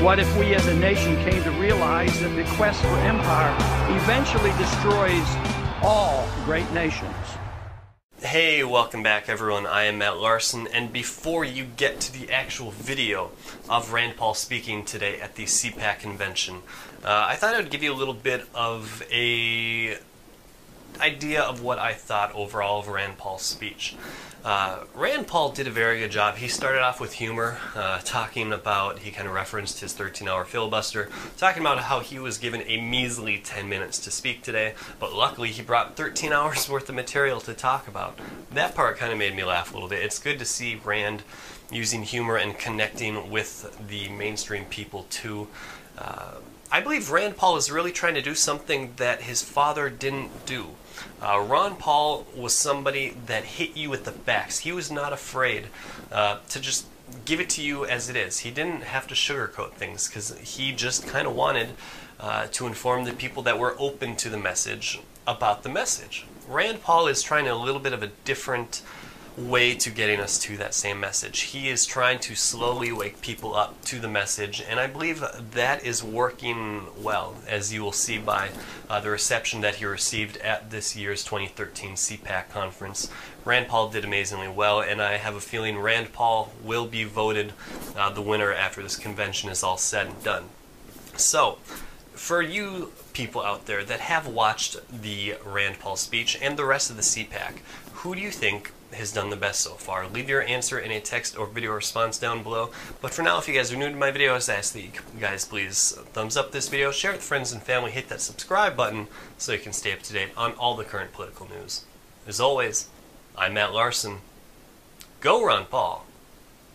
What if we as a nation came to realize that the quest for empire eventually destroys all great nations? Hey, welcome back everyone. I am Matt Larson, and before you get to the actual video of Rand Paul speaking today at the CPAC convention, I thought I would give you a little bit of a idea of what I thought overall of Rand Paul's speech. Rand Paul did a very good job. He started off with humor, talking about, he kind of referenced his 13-hour filibuster, talking about how he was given a measly 10 minutes to speak today, but luckily he brought 13 hours worth of material to talk about. That part kind of made me laugh a little bit. It's good to see Rand using humor and connecting with the mainstream people too. I believe Rand Paul is really trying to do something that his father didn't do. Ron Paul was somebody that hit you with the facts. He was not afraid to just give it to you as it is. He didn't have to sugarcoat things because he just kind of wanted to inform the people that were open to the message about the message. Rand Paul is trying a little bit of a different way to getting us to that same message. He is trying to slowly wake people up to the message, and I believe that is working well, as you will see by the reception that he received at this year's 2013 CPAC conference. Rand Paul did amazingly well, and I have a feeling Rand Paul will be voted the winner after this convention is all said and done. So, for you people out there that have watched the Rand Paul speech and the rest of the CPAC, who do you think has done the best so far? Leave your answer in a text or video response down below. But for now, if you guys are new to my videos, I ask that you guys please thumbs up this video, share it with friends and family, hit that subscribe button so you can stay up to date on all the current political news. As always, I'm Matt Larson. Go Ron Paul.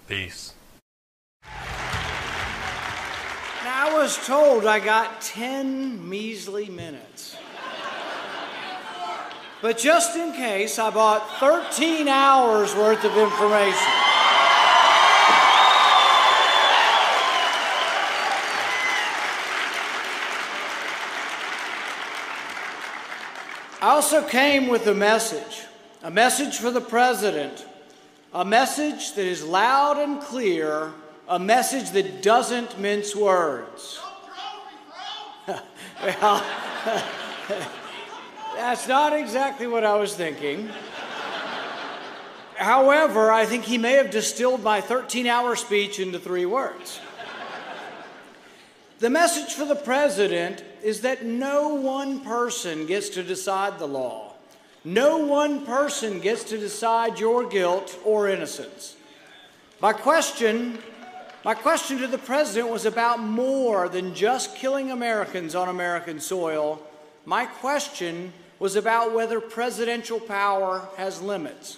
Peace. Now, I was told I got 10 measly minutes. But just in case, I bought 13 hours worth of information. I also came with a message for the president, a message that is loud and clear, a message that doesn't mince words. Well, that's not exactly what I was thinking. However, I think he may have distilled my 13-hour speech into 3 words. The message for the president is that no one person gets to decide the law. No one person gets to decide your guilt or innocence. My question to the president was about more than just killing Americans on American soil. My question was about whether presidential power has limits.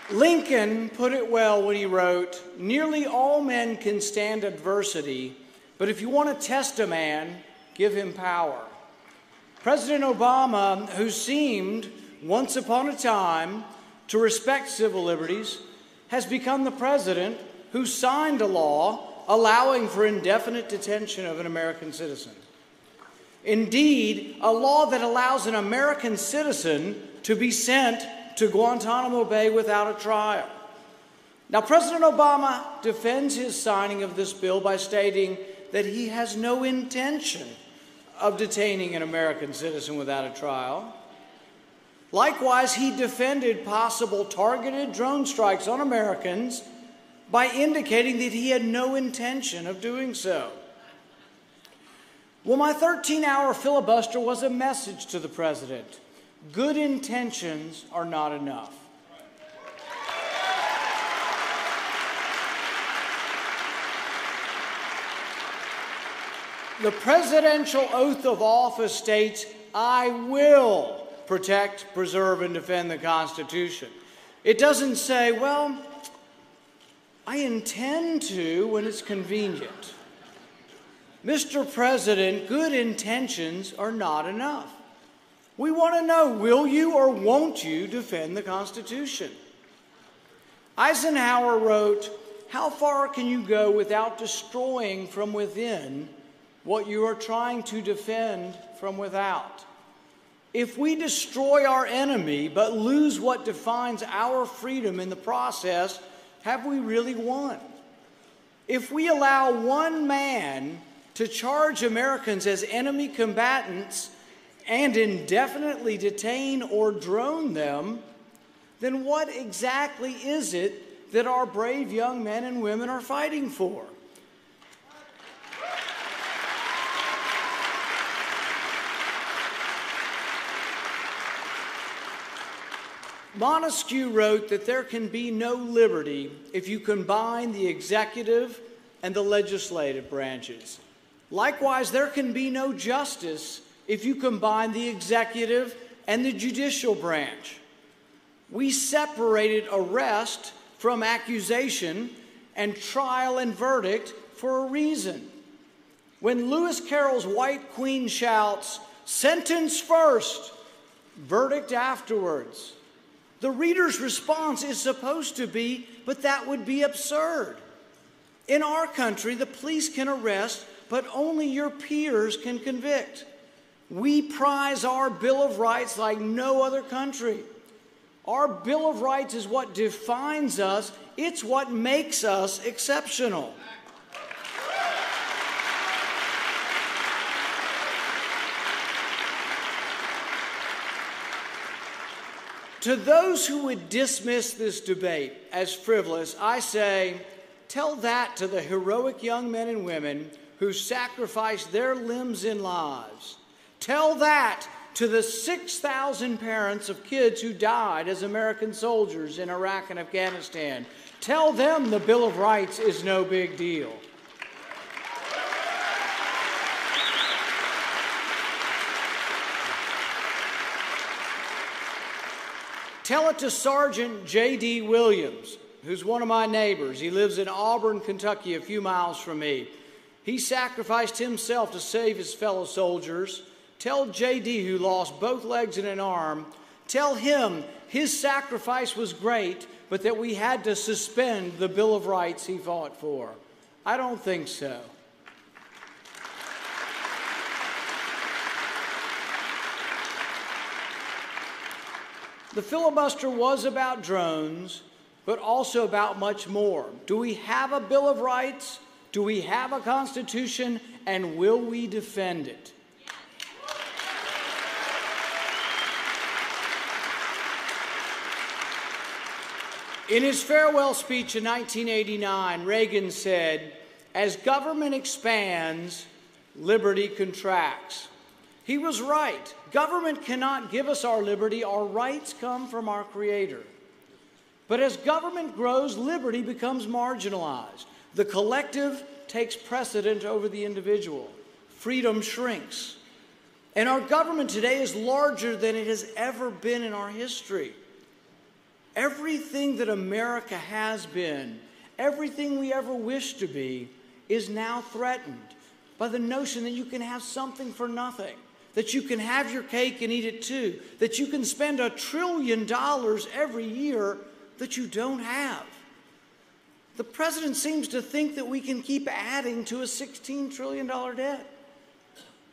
Lincoln put it well when he wrote, "Nearly all men can stand adversity, but if you want to test a man, give him power." President Obama, who seemed, once upon a time, to respect civil liberties, has become the president who signed a law allowing for indefinite detention of an American citizen. Indeed, a law that allows an American citizen to be sent to Guantanamo Bay without a trial. Now, President Obama defends his signing of this bill by stating that he has no intention of detaining an American citizen without a trial. Likewise, he defended possible targeted drone strikes on Americans by indicating that he had no intention of doing so. Well, my 13-hour filibuster was a message to the president. Good intentions are not enough. The presidential oath of office states, "I will protect, preserve, and defend the Constitution." It doesn't say, well, I intend to when it's convenient. Mr. President, good intentions are not enough. We want to know, will you or won't you defend the Constitution? Eisenhower wrote, "How far can you go without destroying from within what you are trying to defend from without?" If we destroy our enemy but lose what defines our freedom in the process, have we really won? If we allow one man to charge Americans as enemy combatants and indefinitely detain or drone them, then what exactly is it that our brave young men and women are fighting for? Montesquieu wrote that there can be no liberty if you combine the executive and the legislative branches. Likewise, there can be no justice if you combine the executive and the judicial branch. We separated arrest from accusation and trial and verdict for a reason. When Lewis Carroll's White Queen shouts, "Sentence first, verdict afterwards," the reader's response is supposed to be, "But that would be absurd." In our country, the police can arrest, but only your peers can convict. We prize our Bill of Rights like no other country. Our Bill of Rights is what defines us. It's what makes us exceptional. To those who would dismiss this debate as frivolous, I say, tell that to the heroic young men and women who sacrificed their limbs and lives. Tell that to the 6,000 parents of kids who died as American soldiers in Iraq and Afghanistan. Tell them the Bill of Rights is no big deal. Tell it to Sergeant J.D. Williams, who's one of my neighbors. He lives in Auburn, Kentucky, a few miles from me. He sacrificed himself to save his fellow soldiers. Tell J.D., who lost both legs and an arm, tell him his sacrifice was great, but that we had to suspend the Bill of Rights he fought for. I don't think so. The filibuster was about drones, but also about much more. Do we have a Bill of Rights? Do we have a Constitution? And will we defend it? In his farewell speech in 1989, Reagan said, "As government expands, liberty contracts." He was right. Government cannot give us our liberty. Our rights come from our Creator. But as government grows, liberty becomes marginalized. The collective takes precedent over the individual. Freedom shrinks. And our government today is larger than it has ever been in our history. Everything that America has been, everything we ever wished to be, is now threatened by the notion that you can have something for nothing, that you can have your cake and eat it too, that you can spend $1 trillion every year that you don't have. The president seems to think that we can keep adding to a $16 trillion debt.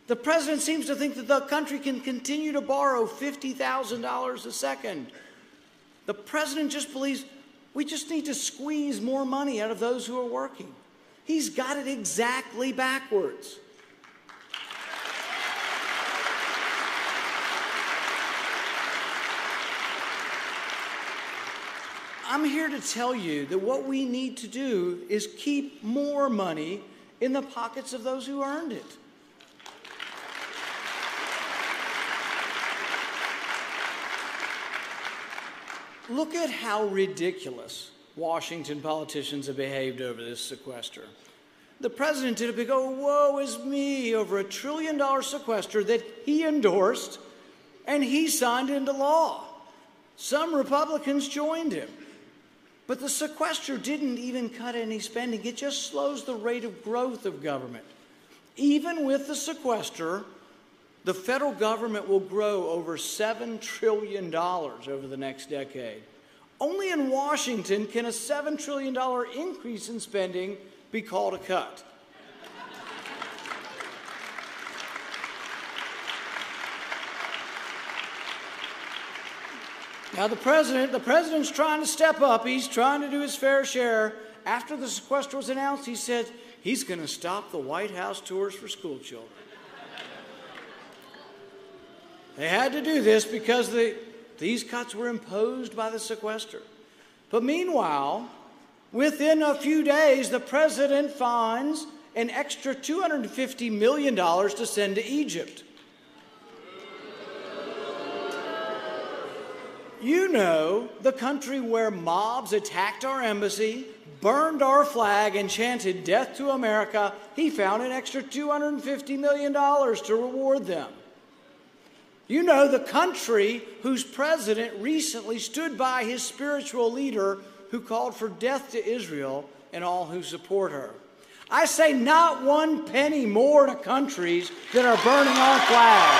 The president seems to think that the country can continue to borrow $50,000 a second. The president just believes we just need to squeeze more money out of those who are working. He's got it exactly backwards. I'm here to tell you that what we need to do is keep more money in the pockets of those who earned it. Look at how ridiculous Washington politicians have behaved over this sequester. The president did a big, "Oh, woe is me," over $1 trillion sequester that he endorsed and he signed into law. Some Republicans joined him. But the sequester didn't even cut any spending. It just slows the rate of growth of government. Even with the sequester, the federal government will grow over $7 trillion over the next decade. Only in Washington can a $7 trillion increase in spending be called a cut. Now the president's trying to step up. He's trying to do his fair share. After the sequester was announced, he said he's going to stop the White House tours for school children. They had to do this because these cuts were imposed by the sequester. But meanwhile, within a few days, the president finds an extra $250 million to send to Egypt. You know, the country where mobs attacked our embassy, burned our flag, and chanted death to America. He found an extra $250 million to reward them. You know, the country whose president recently stood by his spiritual leader who called for death to Israel and all who support her. I say not one penny more to countries that are burning our flag.